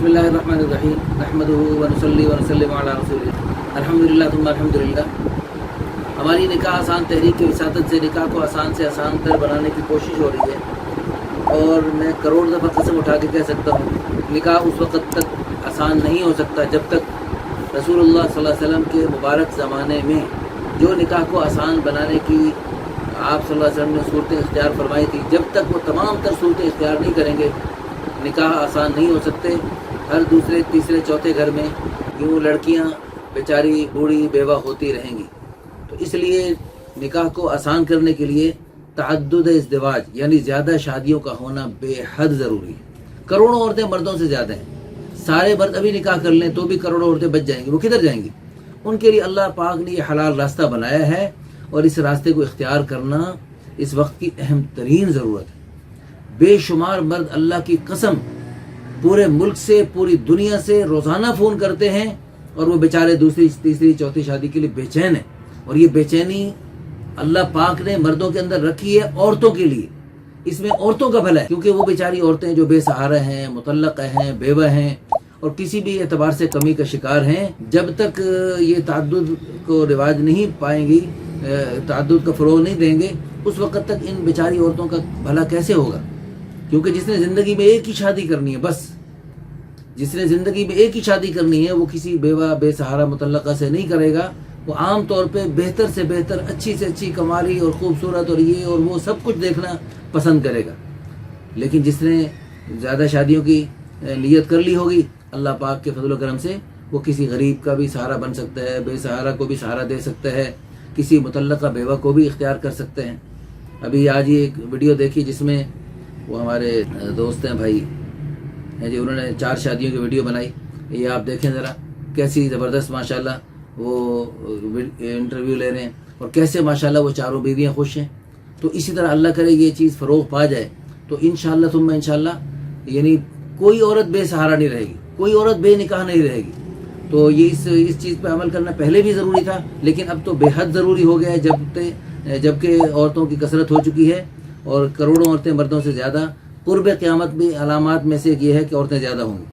بسم اللہ الرحمن الرحیم نحمدہ ونصلی ونسلم علی رسولہ الحمدللہ ثم الحمدللہ۔ ہماری نکاح آسان تحریک کی وساطت سے نکاح کو آسان سے آسان تر بنانے کی کوشش ہو رہی ہے، اور میں کروڑ دفعہ قسم اٹھا کے کہہ سکتا ہوں نکاح اس وقت تک آسان نہیں ہو سکتا جب تک رسول اللہ صلی اللہ علیہ وسلم کے مبارک زمانے میں جو نکاح کو آسان بنانے کی آپ صلی اللہ علیہ وسلم نے صورتیں اختیار فرمائی تھی، جب تک وہ تمام تر صورتیں اختیار نہیں کریں گے نکاح آسان نہیں ہو سکتے۔ ہر دوسرے تیسرے چوتھے گھر میں یوں لڑکیاں بیچاری بوڑھی بیوہ ہوتی رہیں گی۔ تو اس لیے نکاح کو آسان کرنے کے لیے تعدد ازدواج یعنی زیادہ شادیوں کا ہونا بے حد ضروری ہے۔ کروڑوں عورتیں مردوں سے زیادہ ہیں، سارے مرد ابھی نکاح کر لیں تو بھی کروڑوں عورتیں بچ جائیں گی، وہ کدھر جائیں گی؟ ان کے لیے اللہ پاک نے یہ حلال راستہ بنایا ہے، اور اس راستے کو اختیار کرنا اس وقت کی اہم ترین ضرورت ہے۔ بے شمار مرد اللہ کی قسم پورے ملک سے پوری دنیا سے روزانہ فون کرتے ہیں، اور وہ بیچارے دوسری تیسری چوتھی شادی کے لیے بے چین ہیں، اور یہ بے چینی اللہ پاک نے مردوں کے اندر رکھی ہے عورتوں کے لیے۔ اس میں عورتوں کا بھلا ہے، کیونکہ وہ بیچاری عورتیں جو بے سہارا ہیں، مطلقہ ہیں، بیوہ ہیں، اور کسی بھی اعتبار سے کمی کا شکار ہیں، جب تک یہ تعدد کو رواج نہیں پائیں گی، تعدد کا فروغ نہیں دیں گے، اس وقت تک ان بیچاری عورتوں کا بھلا کیسے ہوگا؟ کیونکہ جس نے زندگی میں ایک ہی شادی کرنی ہے، بس جس نے زندگی میں ایک ہی شادی کرنی ہے، وہ کسی بیوہ بے سہارا مطلقہ سے نہیں کرے گا۔ وہ عام طور پہ بہتر سے بہتر، اچھی سے اچھی کمالی اور خوبصورت اور یہ اور وہ سب کچھ دیکھنا پسند کرے گا۔ لیکن جس نے زیادہ شادیوں کی نیت کر لی ہوگی، اللہ پاک کے فضل و کرم سے وہ کسی غریب کا بھی سہارا بن سکتا ہے، بے سہارا کو بھی سہارا دے سکتا ہے، کسی مطلقہ بیوہ کو بھی اختیار کر سکتے ہیں۔ ابھی آج ہی ایک ویڈیو دیکھی جس میں وہ ہمارے دوست ہیں، بھائی ہیں جی، انہوں نے 4 شادیوں کی ویڈیو بنائی۔ یہ آپ دیکھیں ذرا کیسی زبردست ماشاءاللہ وہ انٹرویو لے رہے ہیں، اور کیسے ماشاءاللہ وہ چاروں بیویاں خوش ہیں۔ تو اسی طرح اللہ کرے یہ چیز فروغ پا جائے تو انشاءاللہ ثم انشاءاللہ یعنی کوئی عورت بے سہارا نہیں رہے گی، کوئی عورت بے نکاح نہیں رہے گی۔ تو یہ اس چیز پہ عمل کرنا پہلے بھی ضروری تھا، لیکن اب تو بے حد ضروری ہو گیا ہے، جبکہ عورتوں کی کثرت ہو چکی ہے، اور کروڑوں عورتیں مردوں سے زیادہ۔ قرب قیامت بھی علامات میں سے ایک یہ ہے کہ عورتیں زیادہ ہوں گی۔